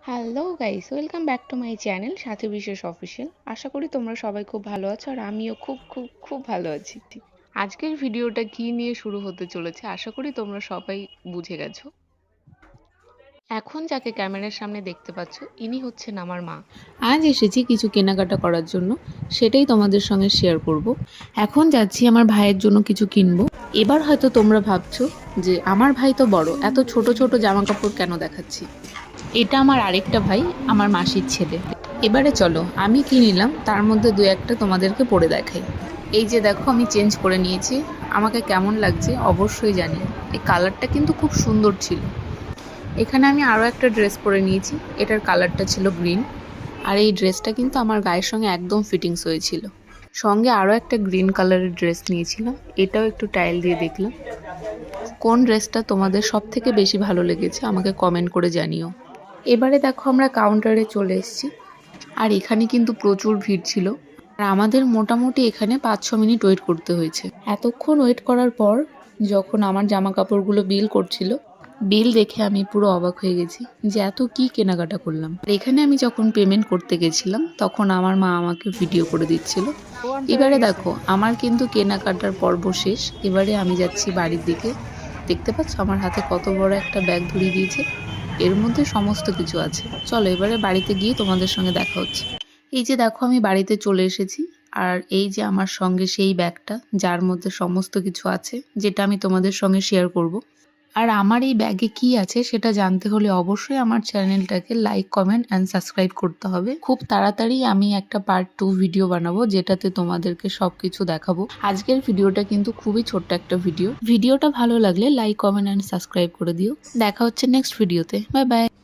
Hello guys, welcome back to my channel সাথী বিশেষ official. আশা করি তোমরা সবাই খুব ভালো আছো আর আমিও খুব খুব খুব ভালো আছি। আজকের ভিডিওটা কি নিয়ে শুরু হতে চলেছে আশা করি তোমরা সবাই বুঝে গেছো। এখন যাকে ক্যামেরার সামনে দেখতে পাচ্ছ ইনি হচ্ছেন আমার মা। আজ এসেছি কিছু কেনাকাটা করার জন্য, সেটাই তোমাদের সঙ্গে শেয়ার করব। এখন যাচ্ছি আমার ভাইয়ের জন্য কিছু কিনবো। এবার হয়তো তোমরা ভাবছো যে আমার ভাই তো বড়, এত ছোট ছোট জামা কাপড় কেন দেখাচ্ছি। এটা আমার আরেকটা ভাই, আমার মাসির ছেলে। এবারে চলো আমি কি নিলাম তার মধ্যে দু একটা তোমাদেরকে পরে দেখাই। এই যে দেখো আমি চেঞ্জ করে নিয়েছি, আমাকে কেমন লাগছে অবশ্যই জানি। এই কালারটা কিন্তু খুব সুন্দর ছিল। এখানে আমি আরও একটা ড্রেস পরে নিয়েছি, এটার কালারটা ছিল গ্রিন। আর এই ড্রেসটা কিন্তু আমার গায়ের সঙ্গে একদম ফিটিংস হয়েছিল। সঙ্গে আরও একটা গ্রিন কালারের ড্রেস নিয়েছিলাম, এটাও একটু টাইল দিয়ে দেখলাম। কোন ড্রেসটা তোমাদের সব থেকে বেশি ভালো লেগেছে আমাকে কমেন্ট করে জানিও। এবারে দেখো আমরা কাউন্টারে চলে এসেছি, আর এখানে কিন্তু প্রচুর ভিড় ছিল। আর আমাদের মোটামুটি এখানে 5-6 মিনিট ওয়েট করতে হয়েছে। এতক্ষণ ওয়েট করার পর যখন আমার জামা কাপড়গুলো বিল করছিল, বিল দেখে আমি পুরো অবাক হয়ে গেছি যে এত কি কেনাকাটা করলাম। আর এখানে আমি যখন পেমেন্ট করতে গেছিলাম তখন আমার মা আমাকে ভিডিও করে দিচ্ছিল। এবারে দেখো আমার কিন্তু কেনাকাটার পর্ব শেষ। এবারে আমি যাচ্ছি বাড়ির দিকে। দেখতে পাচ্ছ আমার হাতে কত বড় একটা ব্যাগ ধরিয়ে দিয়েছে, এর মধ্যে সমস্ত কিছু আছে। চলো এবারে বাড়িতে গিয়ে তোমাদের সঙ্গে দেখা হচ্ছে। এই যে দেখো আমি বাড়িতে চলে এসেছি, আর এই যে আমার সঙ্গে সেই ব্যাগটা যার মধ্যে সমস্ত কিছু আছে, যেটা আমি তোমাদের সঙ্গে শেয়ার করব। আর আমার এই ব্যাগে কি আছে সেটা জানতে হলে অবশ্যই আমার চ্যানেলটাকে লাইক, কমেন্ট অ্যান্ড সাবস্ক্রাইব করতে হবে। খুব তাড়াতাড়ি আমি একটা পার্ট 2 ভিডিও বানাবো যেটাতে তোমাদেরকে সবকিছু দেখাবো। আজকের ভিডিওটা কিন্তু খুবই ছোট্ট একটা ভিডিওটা ভালো লাগলে লাইক, কমেন্ট অ্যান্ড সাবস্ক্রাইব করে দিও। দেখা হচ্ছে নেক্সট ভিডিওতে। Bye bye.